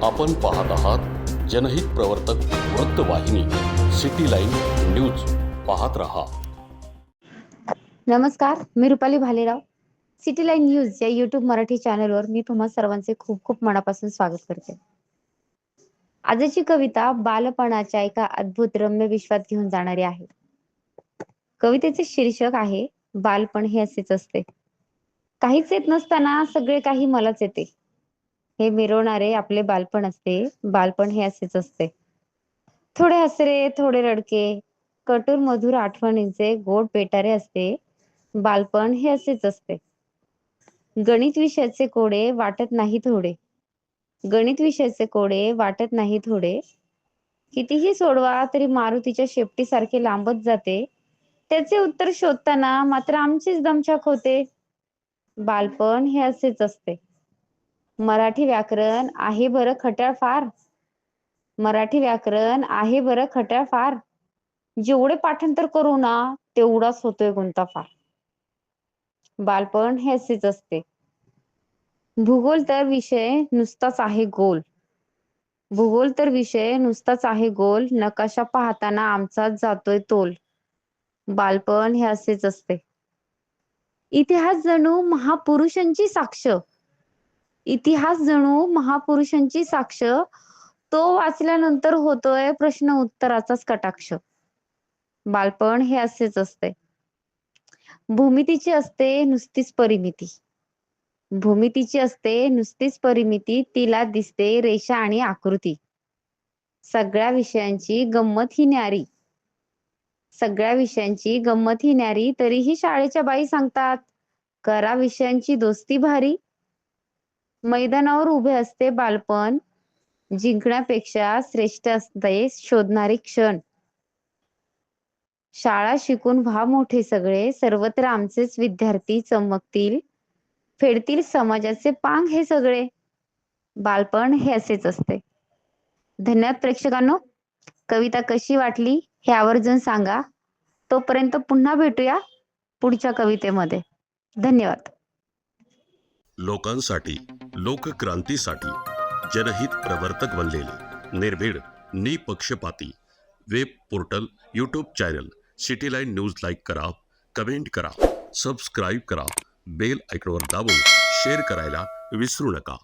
आपण पाहत आहात जनहित प्रवर्तक वृत्तवाहिनी सिटी लाईन न्यूज. पाहत रहा. नमस्कार, मी Rupali Bhalerao. City line news या यूट्यूब मराठी चॅनलवर मी तुम्हा सर्वांचे खूप खूप मनापासून स्वागत करते. आजची कविता बालपणाच्या एका अद्भुत रम्य विश्वात घेऊन जाणारी आहे. कवितेचे शीर्षक आहे बालपण हे असेच असते. काहीच येत नसताना सगळे काही मलाच येते. हे मिरवणारे आपले बालपण असते. बालपण हे असेच असते. थोडे हसरे, थोडे रडके, कटूर मधुर आठवणींचे गोड पेटारे असते. बालपण हे असेच असते. गणित विषयाचे कोडे वाटत नाही थोडे. गणित विषयाचे कोडे वाटत नाही थोडे. कितीही सोडवा तरी मारुतीच्या शेपटीसारखे लांबत जाते. त्याचे उत्तर शोधताना मात्र आमचीच दमछाक होते. बालपण हे असेच असते. मराठी व्याकरण आहे बरं खट्याळ फार. मराठी व्याकरण आहे बरं खट्याळ फार. जेवढे पाठांतर करू ना तेवढाच होतोय गुंता फार. बालपण हे असेच असते. भूगोल तर विषय नुसताच आहे गोल. भूगोल तर विषय नुसताच आहे गोल. नकाशा पाहताना आमचाच जातोय तोल. बालपण हे असेच असते. इतिहास जणू महापुरुषांची साक्ष. इतिहास जणू महापुरुषांची साक्ष. तो वाचल्यानंतर होतोय प्रश्न उत्तराचाच कटाक्ष. बालपण हे असेच असते. भूमितीची असते नुसतीच परिमिती. भूमितीची असते नुसतीच परिमिती. तिला दिसते रेषा आणि आकृती. सगळ्या विषयांची गंमत ही न्यारी. सगळ्या विषयांची गंमत ही न्यारी. तरीही शाळेच्या बाई सांगतात करा विषयांची दोस्ती भारी. मैदानावर उभे असते बालपण. जिंकण्यापेक्षा श्रेष्ठ असते शोधणारे क्षण. शाळा शिकून व्हा मोठे सगळे. सर्वत्र आमचेच विद्यार्थी चमकतील. फेडतील समाजाचे पांग हे सगळे. बालपण हे असेच असते. धन्यवाद प्रेक्षकांनो. कविता कशी वाटली हे आवर्जून सांगा. तोपर्यंत पुन्हा भेटूया पुढच्या कवितेमध्ये. धन्यवाद. लोकांसाठी, लोकक्रांतीसाठी जनहित प्रवर्तक बनलेले निर्भीड, निपक्षपाती web portal, YouTube channel city line news like करा, कमेंट करा, सबस्क्राईब करा, बेल आयकॉनवर दाबून शेअर करायला विसरू नका.